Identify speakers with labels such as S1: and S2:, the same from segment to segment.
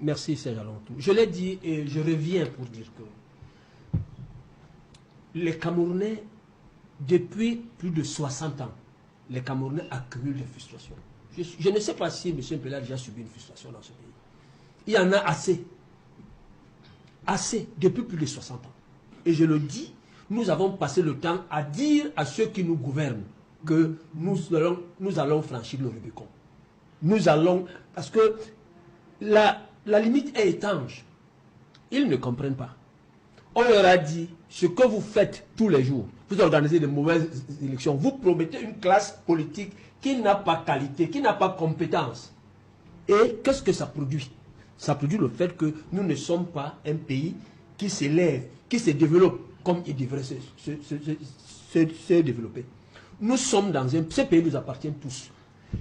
S1: Merci Serge Alantou. Je l'ai dit et je reviens pour dire que les Camerounais, depuis plus de 60 ans, les Camerounais accumulent des frustrations. Je ne sais pas si M. Mpela a déjà subi une frustration dans ce pays. Il y en a assez. Assez, depuis plus de 60 ans. Et je le dis, nous avons passé le temps à dire à ceux qui nous gouvernent que nous allons franchir le Rubicon. Nous allons, parce que la limite est étanche. Ils ne comprennent pas. On leur a dit, ce que vous faites tous les jours, vous organisez de mauvaises élections, vous promettez une classe politique qui n'a pas qualité, qui n'a pas compétence. Et qu'est-ce que ça produit? Ça produit le fait que nous ne sommes pas un pays qui s'élève, qui se développe comme il devrait se développer. Nous sommes dans ce pays nous appartient tous.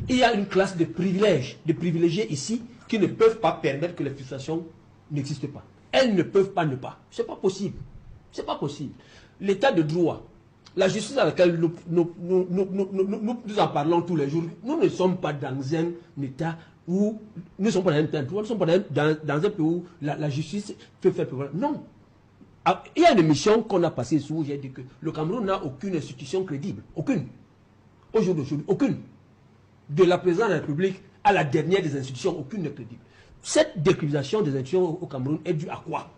S1: Il y a une classe de privilégiés ici qui ne peuvent pas permettre que les frustrations n'existent pas. Elles ne peuvent pas ne pas. Ce n'est pas possible. C'est pas possible. L'état de droit, la justice à laquelle nous en parlons tous les jours, nous ne sommes pas dans un état où nous ne sommes pas dans un état de droit, nous sommes pas dans un pays où la justice peut faire pouvoir. Non. Il y a une émission qu'on a passée sous où j'ai dit que le Cameroun n'a aucune institution crédible. Aucune. Aujourd'hui, aucune. De la présidence de la République à la dernière des institutions, aucune n'est crédible. Cette décriminalisation des institutions au Cameroun est due à quoi?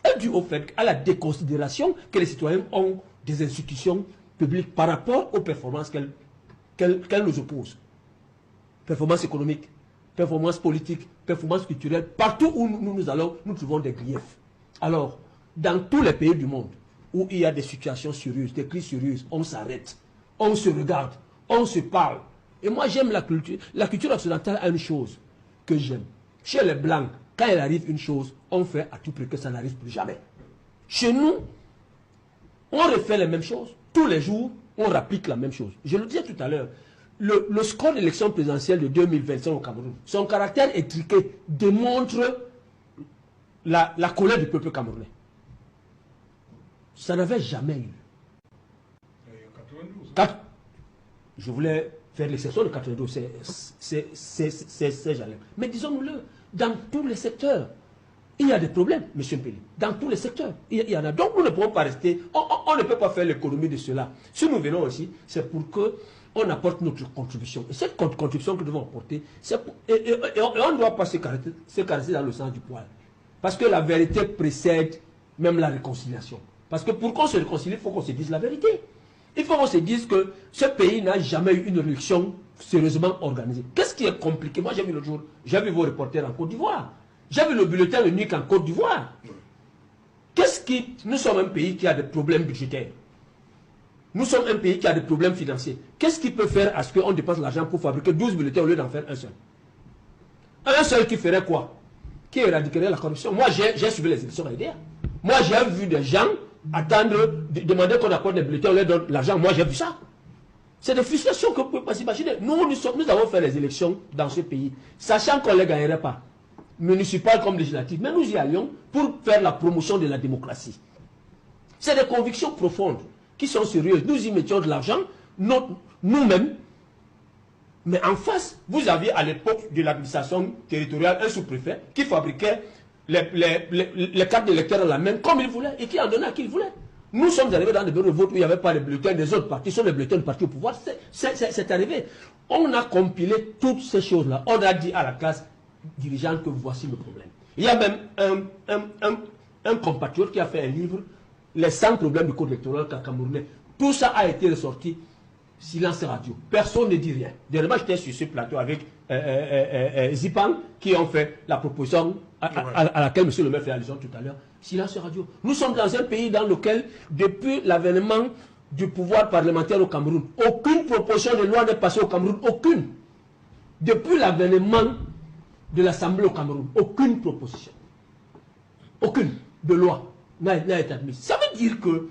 S1: Elle est due au fait, à la déconsidération que les citoyens ont des institutions publiques par rapport aux performances qu'elles nous opposent. Performances économiques, performances politiques, performances culturelles. Partout où nous allons, nous trouvons des griefs. Alors, dans tous les pays du monde où il y a des situations sérieuses, des crises sérieuses, on s'arrête, on se regarde, on se parle. Et moi, j'aime la culture. La culture occidentale a une chose que j'aime. Chez les Blancs, quand il arrive une chose, on fait à tout prix que ça n'arrive plus jamais. Chez nous, on refait les mêmes choses. Tous les jours, on rapplique la même chose. Je le disais tout à l'heure, le score d'élection présidentielle de 2025 au Cameroun, son caractère étriqué démontre la colère du peuple camerounais. Ça n'avait jamais eu.
S2: Il y a 92.
S1: Je voulais faire l'exception de 92, c'est jamais. Mais disons-le, dans tous les secteurs, il y a des problèmes, M. Mpeli. Dans tous les secteurs, il y en a. Donc nous ne pouvons pas rester, on ne peut pas faire l'économie de cela. Si nous venons ici, c'est pour qu'on apporte notre contribution. Et cette contribution que nous devons apporter, et on ne doit pas se caresser dans le sens du poil. Parce que la vérité précède même la réconciliation. Parce que pour qu'on se réconcilie, il faut qu'on se dise la vérité. Il faut qu'on se dise que ce pays n'a jamais eu une élection sérieusement organisée. Qu'est-ce qui est compliqué? Moi, j'ai vu l'autre jour, j'ai vu vos reporters en Côte d'Ivoire. J'ai vu le bulletin le NUC en Côte d'Ivoire. Nous sommes un pays qui a des problèmes budgétaires. Nous sommes un pays qui a des problèmes financiers. Qu'est-ce qui peut faire à ce qu'on dépense l'argent pour fabriquer 12 bulletins au lieu d'en faire un seul? Un seul qui ferait quoi? Qui éradiquerait la corruption? Moi, j'ai suivi les élections à l'IDEA. Moi, j'ai vu des gens attendre, demander qu'on accorde des bulletins, on leur donne l'argent. Moi, j'ai vu ça. C'est des frustrations que vous ne pouvez pas s'imaginer. Nous avons fait les élections dans ce pays, sachant qu'on ne les gagnerait pas, municipales comme législatives. Mais nous y allions pour faire la promotion de la démocratie. C'est des convictions profondes qui sont sérieuses. Nous y mettions de l'argent, nous-mêmes. Mais en face, vous aviez à l'époque de l'administration territoriale un sous-préfet qui fabriquait les cartes d'électeurs à la main comme il voulait et qui en donnait à qui il voulait. Nous sommes arrivés dans des bureaux de vote où il n'y avait pas les bulletins des autres partis, ce sont les bulletins du parti au pouvoir. C'est arrivé. On a compilé toutes ces choses-là. On a dit à la classe dirigeante que voici le problème. Il y a même un compatriote qui a fait un livre, Les 100 problèmes du code électoral camerounais. Tout ça a été ressorti. Silence radio. Personne ne dit rien. Dernièrement, j'étais sur ce plateau avec Zipan qui ont fait la proposition à laquelle M. le maire fait allusion tout à l'heure. Silence radio. Nous sommes dans un pays dans lequel, depuis l'avènement du pouvoir parlementaire au Cameroun, aucune proposition de loi n'est passée au Cameroun. Aucune. Depuis l'avènement de l'Assemblée au Cameroun, aucune proposition. Aucune de loi n'a été admise. Ça veut dire que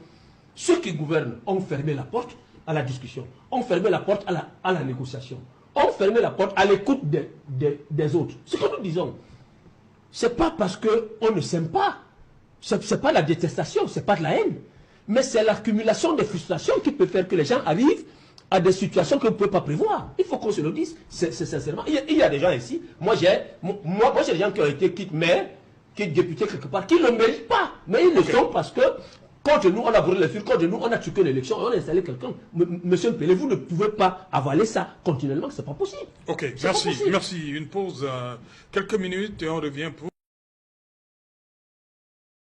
S1: ceux qui gouvernent ont fermé la porte à la discussion, ont fermé la porte à la négociation, ont fermé la porte à l'écoute des autres. Ce que nous disons, ce n'est pas parce qu'on ne s'aime pas, ce n'est pas la détestation, ce n'est pas de la haine, mais c'est l'accumulation des frustrations qui peut faire que les gens arrivent à des situations que vous ne pouvez pas prévoir. Il faut qu'on se le dise, c'est sincèrement. Il y a des gens ici, moi j'ai des gens qui ont été quittes maires, quittes députés quelque part, qui ne le méritent pas. Mais ils le sont parce que contre nous, on a brûlé les fils, contre nous, on a truqué l'élection, on a installé quelqu'un. Monsieur Mpélé, vous ne pouvez pas avaler ça continuellement, c'est pas possible.
S3: Ok, merci. Merci. Une pause, quelques minutes et on revient pour...